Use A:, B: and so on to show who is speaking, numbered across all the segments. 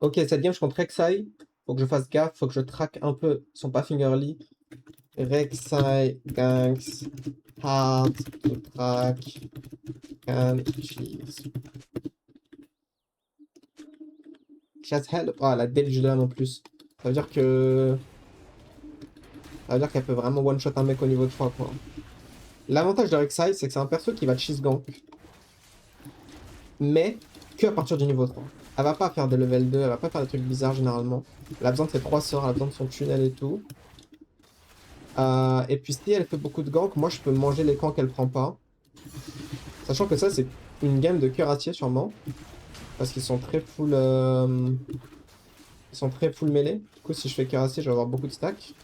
A: Ok, cette game, je contre Rek'Sai. Faut que je fasse gaffe, faut que je traque un peu son pathing early. Rek'Sai, ganks, hard to track, can cheese. She has hell. Oh, elle a Deljudan en plus. Ça veut dire que. Ça veut dire qu'elle peut vraiment one-shot un mec au niveau 3, quoi. L'avantage de Rek'Sai, c'est que c'est un perso qui va cheese gank. Mais que à partir du niveau 3. Elle va pas faire des level 2, elle va pas faire des trucs bizarres généralement. Elle a besoin de ses 3 sorts, elle a besoin de son tunnel et tout. Et puis si elle fait beaucoup de gank, moi je peux manger les camps qu'elle prend pas. Sachant que ça c'est une game de cuirassier sûrement. Parce qu'ils sont très full... Ils sont très full mêlée. Du coup si je fais cuirassier je vais avoir beaucoup de stacks.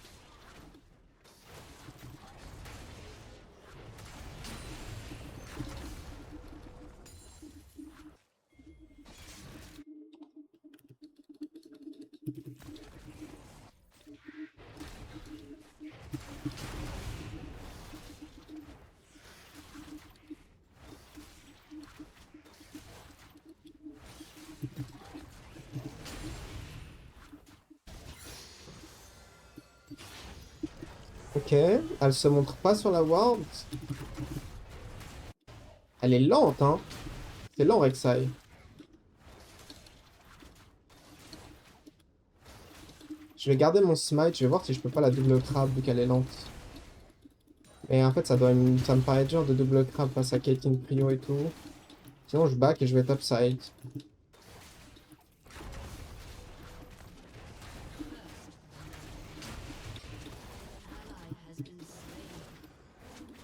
A: Ok, elle se montre pas sur la ward. Elle est lente hein. C'est lent Rek'Sai. Je vais garder mon smite, je vais voir si je peux pas la double crabe vu qu'elle est lente. Mais en fait, ça me paraît dur de double crabe face à Caitlyn Prio et tout. Sinon, je back et je vais topside.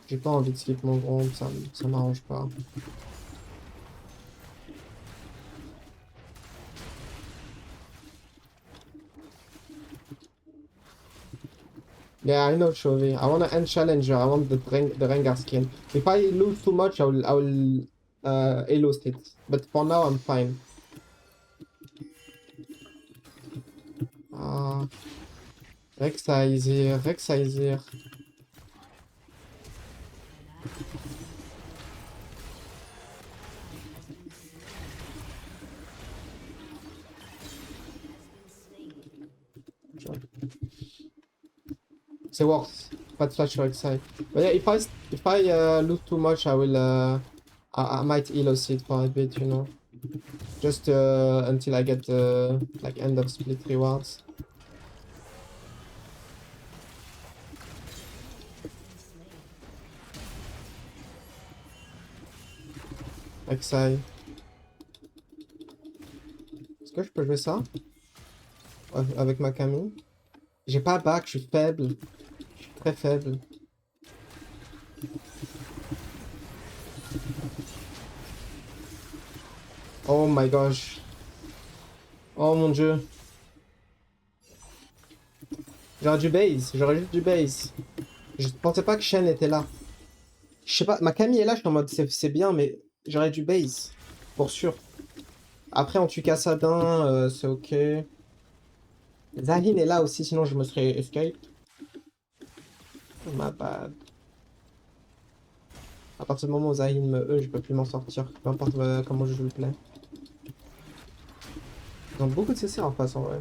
A: J'ai pas envie de skip mon groupe, ça m'arrange pas. Yeah, I know, Chovy. I wanna end challenger. I want the Rengar skin. If I lose too much, I will elo it. But for now, I'm fine. Ah, Rek'Sai is here. Rek'Sai is here. C'est worth. Pas de flash sur Rek'Sai. But yeah, if I lose too much, I might elo it for a bit, you know. Just until I get like end of split rewards. Rek'Sai. Est-ce que je peux jouer ça? Avec ma Camille? J'ai pas back, je suis faible. Je suis très faible. Oh my gosh. Oh mon dieu. J'aurais du base. J'aurais juste du base. Je pensais pas que Shen était là. Je sais pas, ma Camille est là, je suis en mode c'est bien, mais j'aurais du base. Pour sûr. Après, on tue Kassadin, c'est ok. Zahin est là aussi, sinon je me serais escape. Ma bad. À partir du moment où Zahin me je peux plus m'en sortir. Peu importe comment je joue le play. Ils ont beaucoup de CC en face en vrai.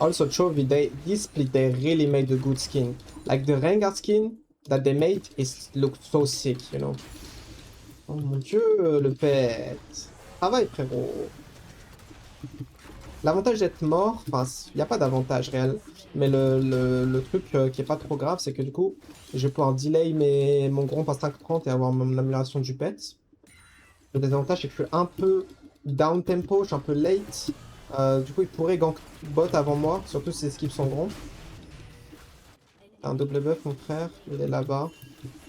A: Also, Chovy, this split, they really made a good skin. Like the Rengar skin that they made looked so sick, you know. Oh mon dieu, le pet. Travail, frérot. L'avantage d'être mort, enfin, il n'y a pas d'avantage réel. Mais le truc qui est pas trop grave, c'est que du coup, je vais pouvoir delay mon gromp à 5,30 et avoir mon amélioration du pet. Le désavantage, c'est que je suis un peu down tempo, je suis un peu late. Du coup, il pourrait gank bot avant moi, surtout si skip son gromp. T'as un double buff, mon frère, il est là-bas.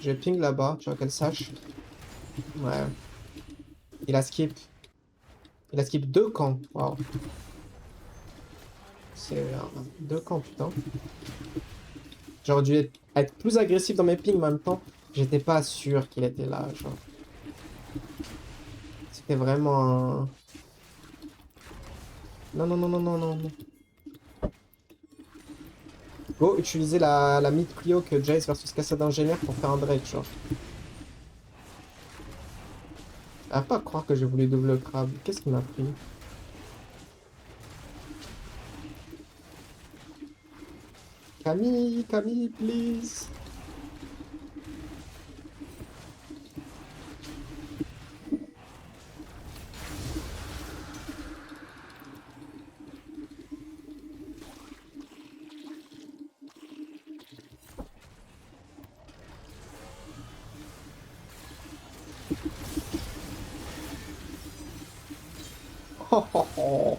A: Je vais ping là-bas, tu vois qu'elle sache. Ouais. Il a skip. Il a skip 2 camps. Waouh. C'est deux camps, putain. J'aurais dû être plus agressif dans mes pings, mais en même temps, j'étais pas sûr qu'il était là, genre. C'était vraiment un... Non, non, non, non, non, non, non. Go utiliser la mid prio que Jace versus Cassade Ingénieur pour faire un Drake, genre. À pas croire que j'ai voulu double le crabe. Qu'est-ce qui m'a pris? Camille, Camille, please. Oh, oh, oh.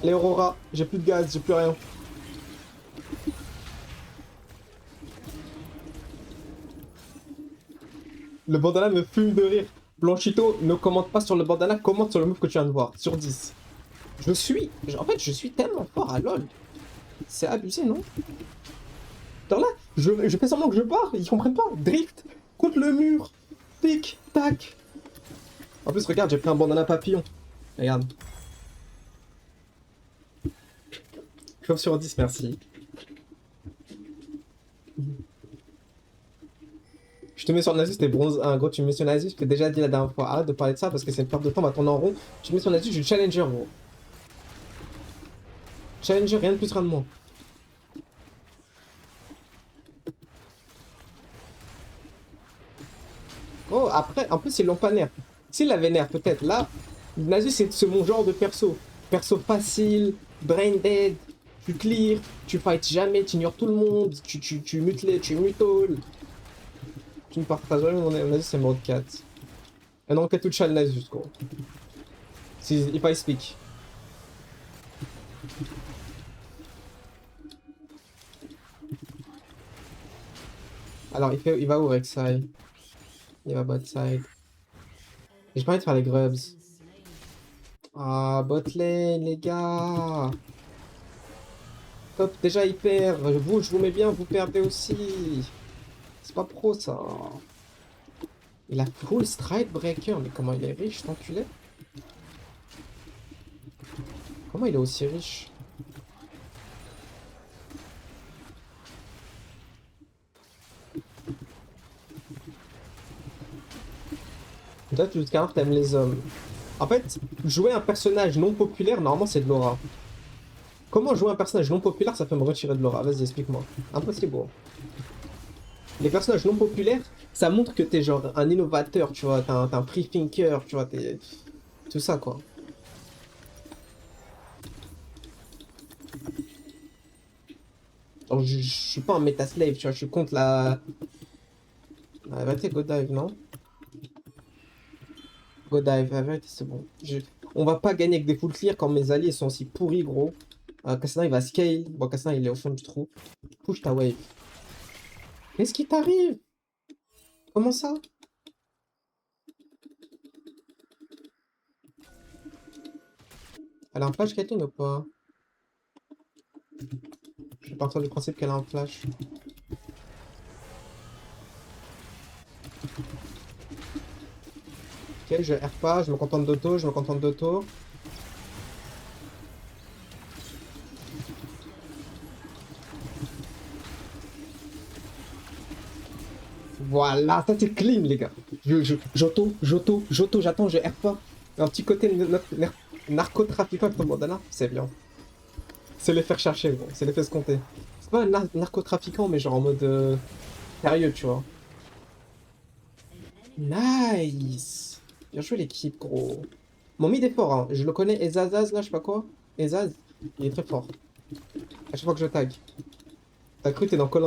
A: Les Aurora, j'ai plus de gaz, j'ai plus rien. Le bandana me fume de rire. Blanchito, ne commente pas sur le bandana, commente sur le move que tu viens de voir. Sur 10. En fait, je suis tellement fort à LoL. C'est abusé, non? Genre là, je fais semblant que je pars, ils comprennent pas. Drift, contre le mur, tic, tac. En plus, regarde, j'ai pris un bandana papillon. Regarde. Chauve sur 10, merci. Je te mets sur Nasus, t'es bronze 1. Gros, tu me mets sur Nasus, je t'ai déjà dit la dernière fois. Arrête de parler de ça parce que c'est une perte de temps, on va tourner en rond. Tu me mets sur Nasus, je suis challenger, gros. Challenger, rien de plus, rien de moins. Oh, après, en plus, ils l'ont pas nerf. S'ils l'avaient nerf, peut-être. Là, Nasus, c'est mon genre de perso. Perso facile, brain dead, tu clear, tu fights jamais, tu ignores tout le monde, tu mutes les, tu mutol. Tu ne partages jamais mon Nasus, c'est mode 4. Et non, qu'à tout le Nasus, gros. If I speak. Alors, il va où Rek'Sai? Il va bot side. J'ai pas envie de faire les grubs. Ah, bot lane, les gars. Top, déjà il perd. Vous, je vous mets bien, vous perdez aussi. C'est pas pro ça. Il a full stride breaker. Mais comment il est riche, cet enculé? Comment il est aussi riche? Toi, jusqu'à l'heure, t'aimes les hommes. En fait, jouer un personnage non populaire, normalement, c'est de l'aura. Comment jouer un personnage non populaire, ça peut me retirer de l'aura? Vas-y, explique-moi. Impossible, gros. Les personnages non populaires, ça montre que t'es genre un innovateur, tu vois. T'es un free thinker, tu vois. T'es... Tout ça, quoi. Genre, je suis pas un meta-slave, tu vois. Je suis contre la... La vérité, go dive, non? Go dive, la vérité, c'est bon. On va pas gagner avec des full clear quand mes alliés sont aussi pourris, gros. Cassandra, il va scale. Bon, Cassandra, il est au fond du trou. Push ta wave. Qu'est-ce qui t'arrive? Comment ça? Elle a un flash, Caitlyn, ou pas? Je vais partir du principe qu'elle a un flash. Ok, je R pas, je me contente d'auto, je me contente d'auto. Voilà, ça c'est clean, les gars. J'auto, j'attends, je R pas. Un petit côté narcotrafiquant avec ton bandana, c'est bien. C'est les faire chercher, gros. C'est les faire se compter. C'est pas un narcotrafiquant, mais genre en mode sérieux, tu vois. Nice! Bien joué l'équipe, gros. Mon mid est fort, hein. Je le connais, Ezazaz, là, je sais pas quoi. Ezaz, il est très fort. À chaque fois que je tag. T'as cru, t'es dans koh.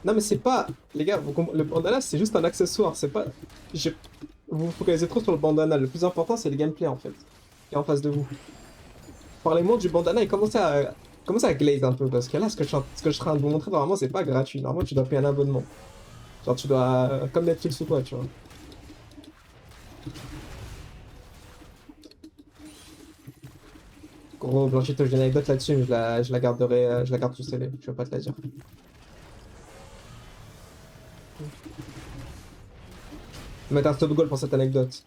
A: Non, mais c'est pas... Les gars, le bandana, c'est juste un accessoire. C'est pas... Vous vous focalisez trop sur le bandana. Le plus important, c'est le gameplay, en fait. Qui est en face de vous. Parlez-moi du bandana et commencez à glaze un peu. Parce que là, ce que je suis en train de vous montrer, normalement, c'est pas gratuit. Normalement, tu dois payer un abonnement. Genre, tu dois... comme Netflix ou quoi, tu vois. Gros, Blanchito, j'ai une anecdote là-dessus, mais je la garderai, je la garde sous scellé. Je vais pas te la dire. Je vais mettre un stop goal pour cette anecdote.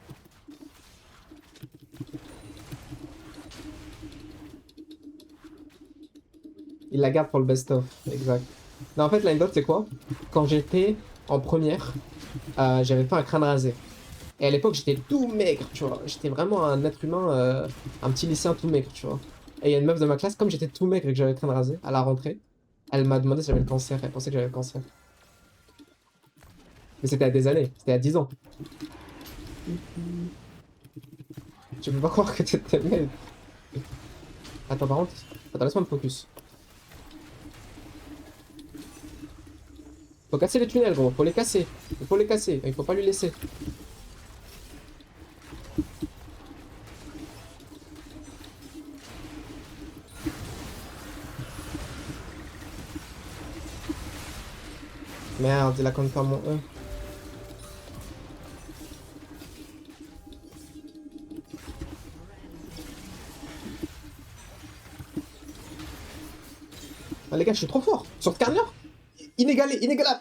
A: Il la garde pour le best-of, exact. Non, en fait, l'anecdote, c'est quoi? Quand j'étais en première, j'avais fait un crâne rasé. Et à l'époque, j'étais tout maigre, tu vois. J'étais vraiment un être humain, un petit lycéen tout maigre, tu vois. Et il y a une meuf de ma classe, comme j'étais tout maigre et que j'avais le crâne rasé, à la rentrée, elle m'a demandé si j'avais le cancer. Elle pensait que j'avais le cancer. Mais c'était à des années, c'était à 10 ans. Tu peux pas croire que t'étais maigre. Attends, par contre, attends, laisse-moi me focus. Faut casser les tunnels, gros. Faut les casser. Il faut les casser. Il faut pas lui laisser. Merde, il a quand même pas mon E. Ah, les gars, je suis trop fort. Sur Scanner, inégalé, inégalable.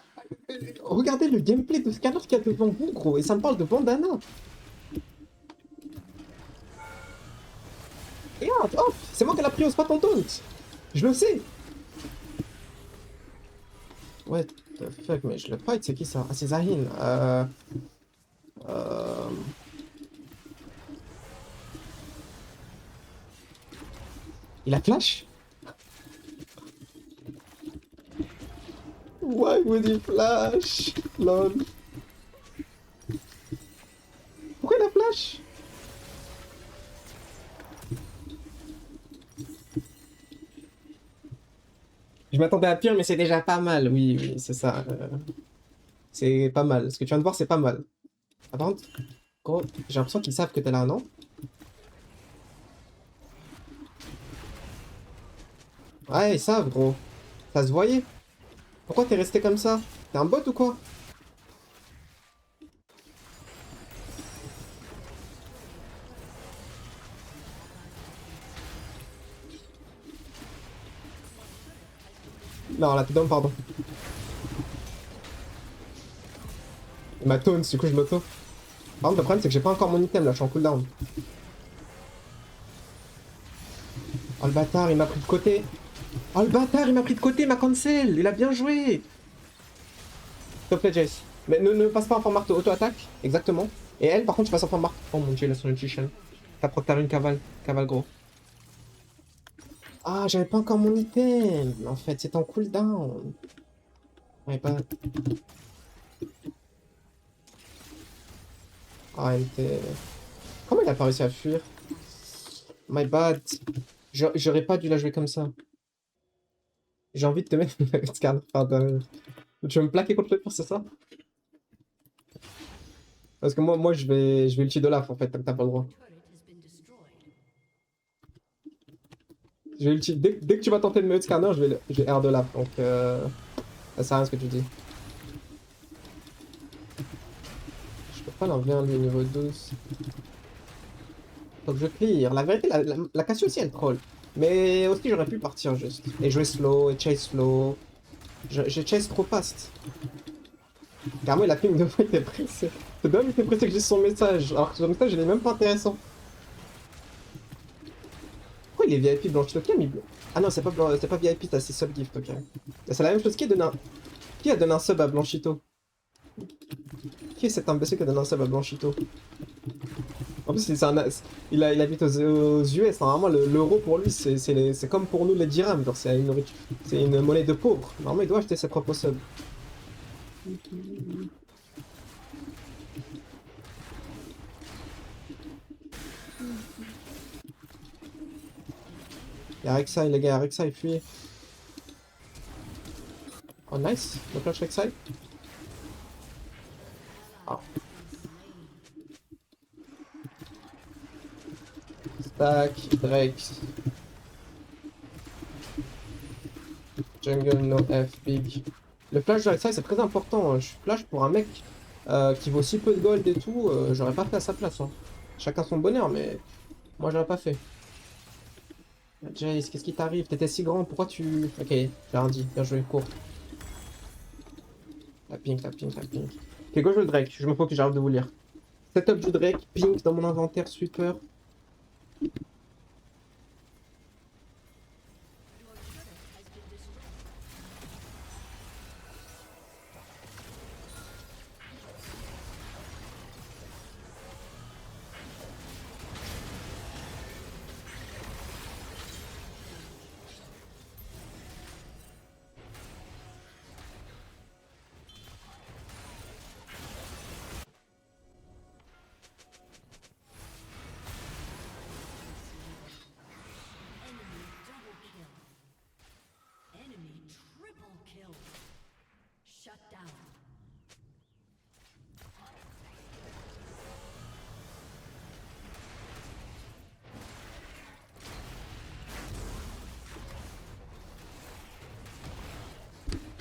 A: Regardez le gameplay de Scanner qu'il y a devant vous, gros. Et ça me parle de bandana. Regarde, hop, c'est moi qui l'a pris au spot en taunt. Je le sais. What the fuck, mais je le fight, c'est qui ça? Ah, c'est Zahin. Euh... Il a flash? Why would he flash? Lol. Pourquoi il a flash? Je m'attendais à pire, mais c'est déjà pas mal. Oui, oui, c'est ça. C'est pas mal. Ce que tu viens de voir, c'est pas mal. Ah, par contre, gros, j'ai l'impression qu'ils savent que t'es là, non? Ouais, ils savent, gros. Ça se voyait. Pourquoi t'es resté comme ça? T'es un bot ou quoi? Non, là, t'es down, pardon. Il m'a taunt, du coup, je m'auto. Par contre, le problème, c'est que j'ai pas encore mon item, là, je suis en cooldown. Oh, le bâtard, il m'a pris de côté. Oh, le bâtard, il m'a pris de côté, ma cancel. Il a bien joué. Top play, Jace. Mais ne passe pas en forme marteau, auto-attaque. Exactement. Et elle, par contre, tu passes en forme marteau. Oh mon dieu, il a son ulti. T'as proctaré une cavale. Cavale, gros. Ah, j'avais pas encore mon item. En fait, c'est en cooldown. Ouais, pas. Ah, MT. Comment il a pas réussi à fuir? My bad. J'aurais pas dû la jouer comme ça. J'ai envie de te mettre une scan. Pardon. Tu veux me plaquer contre le mur, c'est ça? Parce que moi je vais ulti de Olaf en fait, tant que t'as pas le droit. Je vais ulti... dès que tu vas tenter de me scanner, je vais R de Olaf. Donc ça sert à rien ce que tu dis. Je peux pas l'enlever un lui niveau 12. Faut que je clear. La vérité, la Cassio aussi elle troll. Mais aussi j'aurais pu partir juste. Et jouer slow, et chase slow. Je chase trop fast. Carrément, il a fait une fois, il était pressé. C'est dommage, il était pressé que j'ai son message. Alors que son message, il est même pas intéressant. Pourquoi il est VIP Blanchito? Qui a mis Ah non, c'est pas VIP, t'as c'est sub gift, ok. C'est la même chose. Qui a donné un sub à Blanchito? Qui est cet imbécile qui a donné un sub à Blanchito? En plus, il habite aux US. Normalement, l'euro pour lui, c'est comme pour nous les dirhams. Genre, c'est une monnaie de pauvre. Normalement, il doit acheter ses propres subs. Il y a Rek'Sai, les gars, il y a Rek'Sai, fuyez. Oh, nice. Le flash Rek'Sai. Ah. Stack, Drake. Jungle, no F, big. Le flash de Rek'Sai, c'est très important. Je flash pour un mec qui vaut si peu de gold et tout. J'aurais pas fait à sa place. Hein. Chacun son bonheur, mais moi, j'aurais pas fait. Jace, qu'est-ce qui t'arrive? T'étais si grand, pourquoi tu... Ok, j'ai rien dit. Bien joué, court. La pink, la pink, la pink. Ok, go, je le Drake. Je me focus, j'arrête de vous lire. Setup du Drake, pink dans mon inventaire, sweeper.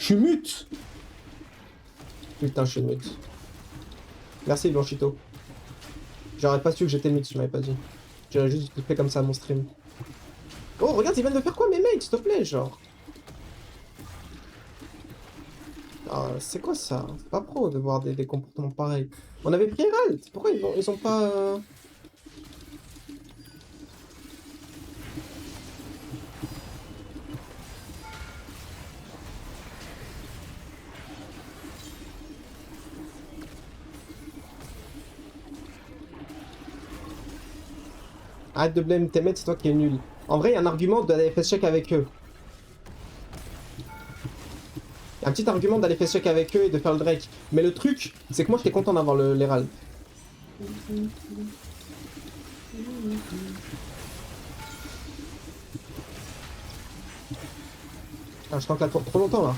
A: Je suis mute. Putain, je suis mute. Merci Blanchito. J'aurais pas su que j'étais mute si je m'avais pas dit. J'aurais juste fait comme ça à mon stream. Oh, regarde, ils viennent de faire quoi mes mates, s'il te plaît, genre. Ah, c'est quoi ça? C'est pas pro de voir des comportements pareils. On avait pris Herald. Pourquoi ils ont pas... Arrête de blâmer tes mates, c'est toi qui es nul. En vrai, il y a un argument d'aller face check avec eux. Il y a un petit argument d'aller face check avec eux et de faire le Drake. Mais le truc, c'est que moi j'étais content d'avoir l'Herald. Ah, je tank la tour trop longtemps là.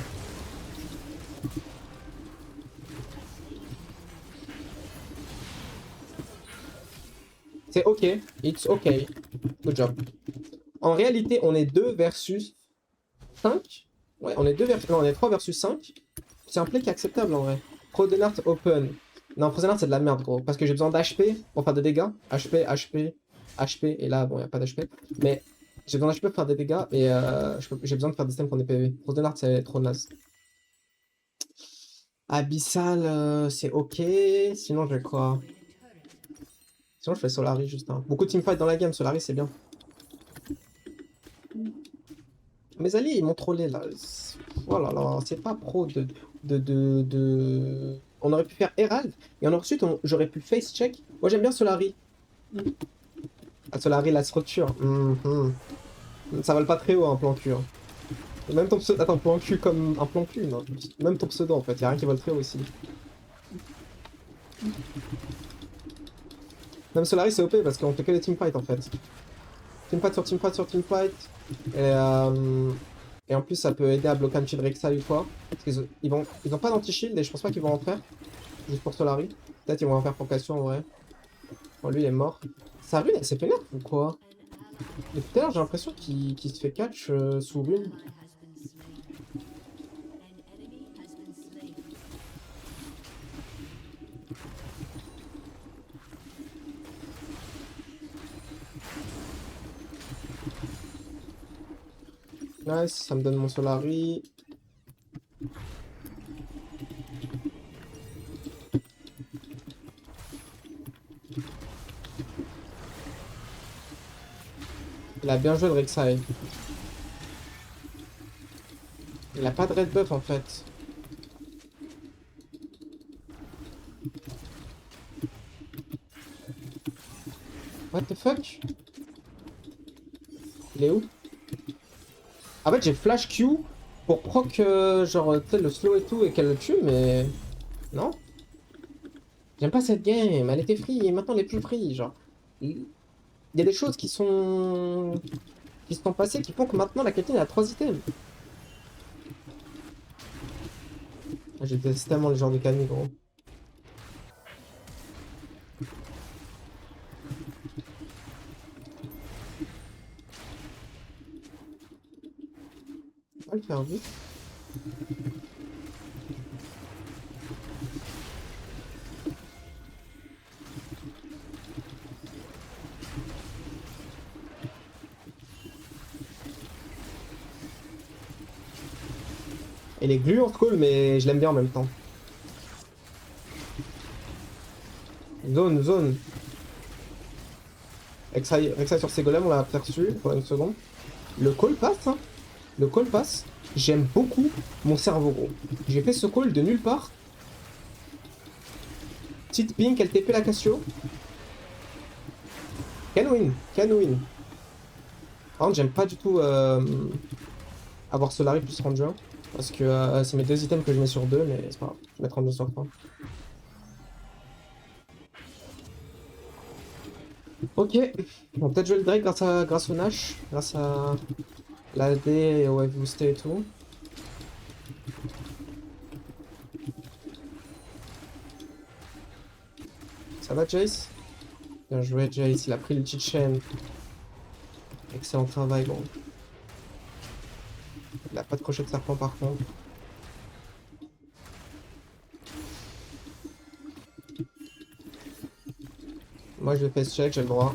A: C'est ok, it's ok. Good job. En réalité, on est 2 versus 5. Ouais, on est 2 versus... Non, on est 3 versus 5. C'est un play qui est acceptable en vrai. Frozenart open. Non, Frozenart c'est de la merde gros. Parce que j'ai besoin d'HP pour faire des dégâts. HP, HP, HP. Et là, bon, il n'y a pas d'HP. Mais j'ai besoin d'HP pour faire des dégâts. Et j'ai besoin de faire des stems pour des PV. Frozenart c'est trop naze. Abyssal, c'est ok. Sinon, je vais quoi? Sinon, je fais Solari juste. Hein. Beaucoup de teamfight dans la game. Solari, c'est bien. Mes alliés, ils m'ont trollé là. Oh là là, c'est pas pro de... On aurait pu faire Herald. Et ensuite, j'aurais pu face check. Moi, j'aime bien Solari. Ah, Solari, la structure. Ça vole pas très haut, un plan cul. Hein. Même ton pseudo... Attends, plan cul comme un plan cul, non. Même ton pseudo, en fait. Y'a rien qui vole très haut ici. Même Solari, c'est OP parce qu'on fait que des teamfights, en fait. Teamfight sur teamfight sur teamfight. Et en plus, ça peut aider à bloquer un petit Rek'Sai ou quoi. Parce qu'ils ont pas d'anti-shield et je pense pas qu'ils vont en faire. Juste pour Solari. Peut-être ils vont en faire pour Cassio en vrai. Bon, lui, il est mort. Sa rune, elle s'est fait nerf ou quoi? Depuis tout à l'heure, j'ai l'impression qu'il se fait catch sous rune. Nice, ça me donne mon Solari. Il a bien joué le Rek'Sai. Il a pas de red buff en fait. What the fuck? Il est où? En fait, j'ai flash Q pour proc genre tu sais le slow et tout et qu'elle le tue, mais non. J'aime pas cette game. Elle était free et maintenant elle est plus free. Genre, il y a des choses qui se sont passées qui font que maintenant la capitaine a 3 items. Ah, je déteste tellement les genres de Camille, gros. On va le faire vite. Elle est gluante cool, mais je l'aime bien en même temps. Zone, zone. Rek'Sai sur ses golems, on l'a aperçu pour une seconde. Le call passe, hein. Le call passe. J'aime beaucoup mon cerveau, gros. J'ai fait ce call de nulle part. Petite pink, elle TP la Cassio. Can win, can win. Par contre, j'aime pas du tout avoir Solari plus Ranger. Parce que c'est mes 2 items que je mets sur 2, mais c'est pas grave. Je vais mettre Ranger sur 3. Ok, on va peut-être jouer le Drake grâce au Nash, grâce à l'AD et au Wave Booster et tout. Ça va Jace? Bien joué Jace, il a pris le cheat chain. Excellent travail, bon. Il a pas de crochet de serpent par contre. Moi je vais face check, j'ai le droit.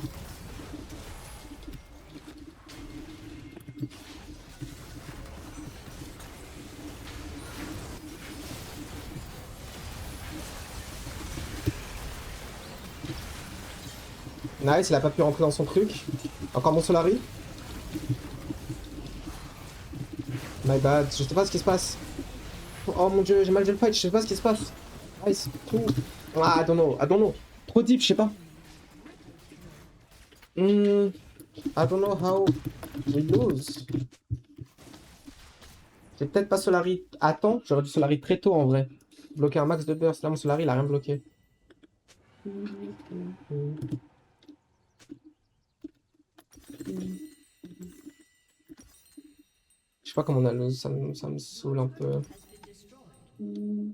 A: Nice, il a pas pu rentrer dans son truc. Encore mon Solari. My bad, je sais pas ce qui se passe. Oh mon dieu, j'ai mal joué le fight, je sais pas ce qui se passe. Nice, tout. Ah, I don't know. Trop deep, je sais pas. I don't know how we lose. J'ai peut-être pas Solari à temps, j'aurais dû Solari très tôt en vrai. Bloquer un max de burst, là mon Solari il a rien bloqué. Je sais pas comment on a lose, ça me saoule un peu. Tu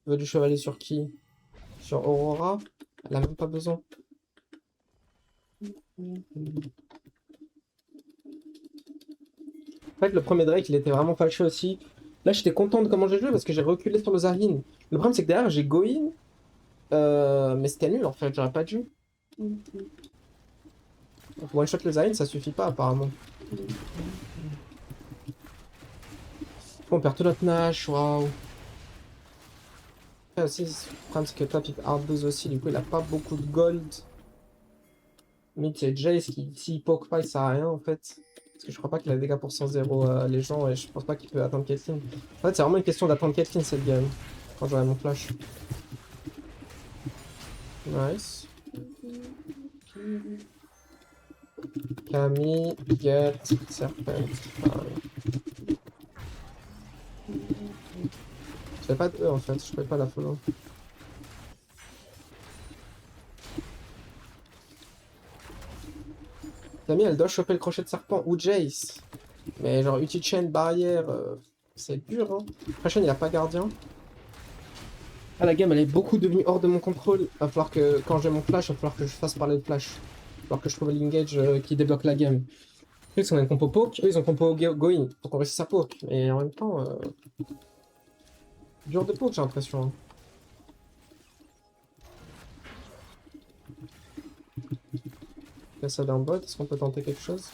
A: veux du chevalier sur qui? Sur Aurora? Elle a même pas besoin. En fait, le premier Drake, il était vraiment fâché aussi. Là, j'étais content de comment j'ai joué parce que j'ai reculé sur le Zahin. Le problème, c'est que derrière, j'ai go in. Mais c'était nul en fait, j'aurais pas dû. One shot le Zahin, ça suffit pas apparemment. On perd tout notre Nash, waouh. Après aussi, le problème, c'est que top, il hard aussi, du coup, il a pas beaucoup de gold. Mid, c'est Jace qui, s'il poke pas, il sert à rien en fait. Parce que je crois pas qu'il a des dégâts pour 100-0 les gens et je pense pas qu'il peut atteindre Caitlyn. En fait, c'est vraiment une question d'attendre Caitlyn cette game. Quand j'aurai mon flash. Nice. Camille, get, serpent. J'avais pas de E en fait, je pouvais pas la follow. Camille, elle doit choper le crochet de serpent ou Jace. Mais genre, ulti chain, barrière, c'est dur hein. Prochaine, il a pas gardien. Ah, la game, elle est beaucoup devenue hors de mon contrôle. Il va falloir que, quand j'ai mon flash, il va falloir que je fasse parler le flash. Il va falloir que je trouve l'engage qui débloque la game. Eux, ils ont une compo poke, eux, ils ont compo going. Faut qu'on réussisse à poke. Mais en même temps, dur de poke, j'ai l'impression. Hein. Là, ça d'un bot, est-ce qu'on peut tenter quelque chose?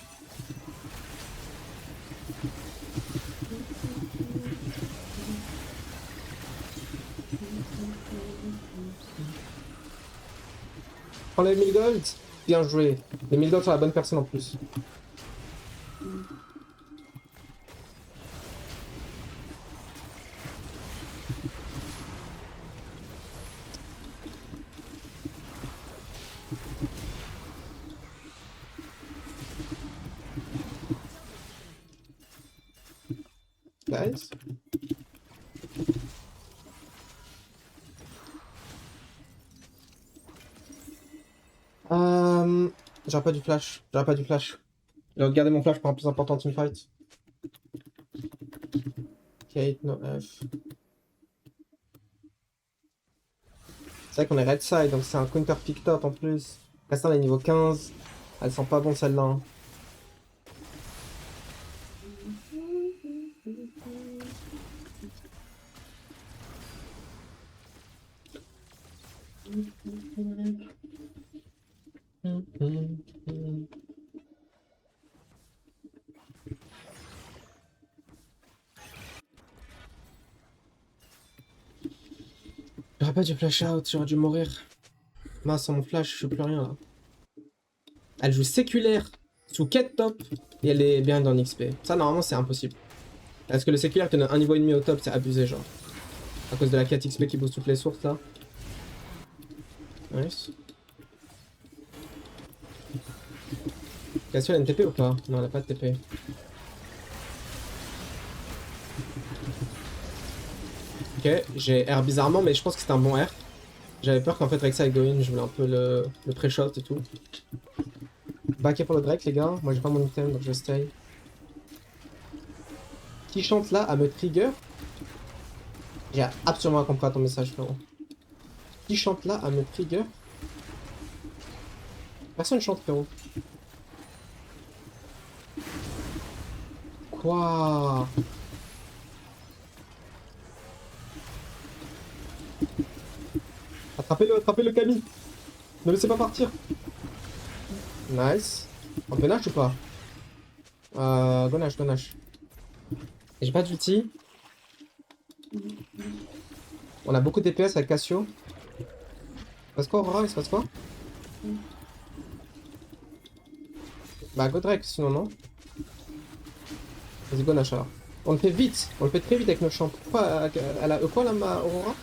A: Prends les 1000 gold. Bien joué. Les 1000 gold sur la bonne personne en plus. Nice. J'aurais pas du flash. J'aurais pas du flash. J'ai regardé mon flash pour un plus important teamfight. Kate, no F. C'est vrai qu'on est red side, donc c'est un counter pick top en plus. Castan est niveau 15. Elle sent pas bon celle-là. Hein. J'aurais pas dû flash out, j'aurais dû mourir. Moi, sans mon flash, je suis plus rien là. Elle joue séculaire sous quête top et elle est bien dans l'XP. Ça, normalement, c'est impossible. Parce que le séculaire te donne un niveau et demi au top, c'est abusé, genre. À cause de la quête XP qui booste toutes les sources là. Nice. Cassio, elle a une TP ou pas? Non, elle a pas de TP. Ok, j'ai R bizarrement, mais je pense que c'est un bon R. J'avais peur qu'en fait, avec ça, avec Goin, je voulais un peu le pré-shot et tout. Backé pour le Drake, les gars. Moi, j'ai pas mon item, donc je stay. Qui chante là à me trigger? J'ai absolument pas compris à ton message, frérot. Qui chante là à me trigger? Personne chante, frérot. Quoi? Attrapez-le, Camille. Ne laissez pas partir. Nice. On peut nage ou pas? Go nage, go nage. Et j'ai pas d'ulti. On a beaucoup d'DPS avec Cassio. Il se passe quoi, Aurora? Il se passe quoi? Bah, go Drake, sinon non. Vas-y, go Nash alors. On le fait vite, on le fait très vite avec nos champs. Pourquoi elle a quoi là, ma Aurora?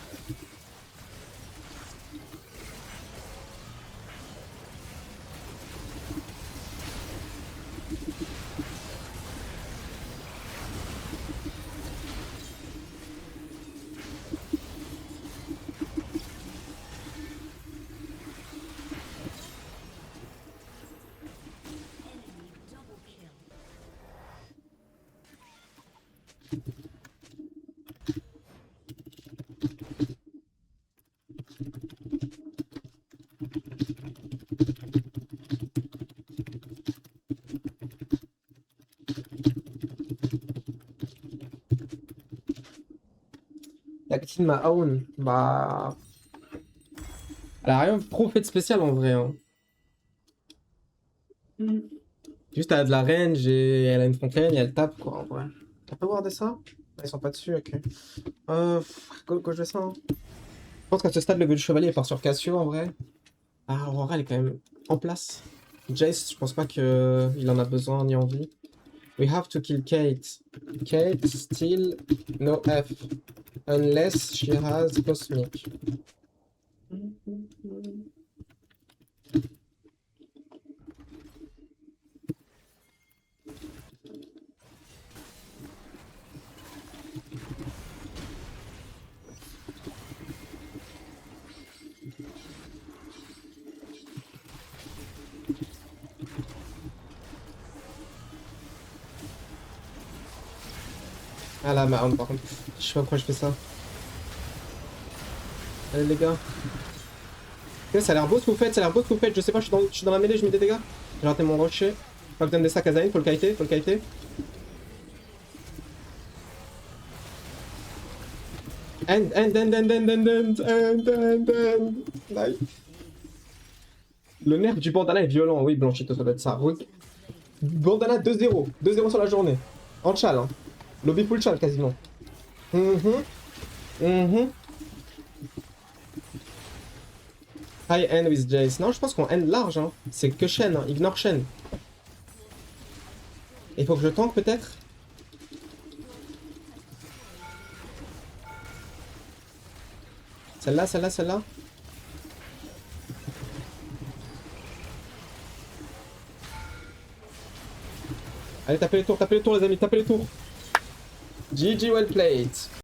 A: La petite Mahone, bah. Elle a rien trop fait de spécial en vrai. Hein. Juste elle a de la range et elle a une fontaine et elle tape quoi en vrai. On peut voir de ça? Ils sont pas dessus, ok. Go, je vais ça. Hein. Je pense qu'à ce stade, le but du chevalier part sur Cassio en vrai. Ah, Aurora, elle est quand même en place. Jace, je pense pas qu'il en a besoin ni envie. We have to kill Kate. Kate still no F. Unless she has Cosmic. Ah là, ma arme par contre. Je sais pas pourquoi je fais ça. Allez les gars. Ok, ça a l'air beau ce que vous faites, ça a l'air beau ce que vous faites. Je sais pas, je suis dans la mêlée, je mets des dégâts. J'ai raté mon rocher. Pas besoin de ça, Kazain, faut le kiter, faut le kiter. End. Nice. Le nerf du bandana est violent, oui, Blanchito, ça doit être ça. Oui. Bandana 2-0. 2-0 sur la journée. En chal, hein. Lobby full chal quasiment. High end with Jace. Non, je pense qu'on end large, hein. C'est que Shen, hein. Ignore Shen. Il faut que je tank peut-être. Celle-là. Allez, tapez les tours les amis, tapez les tours. GG well played.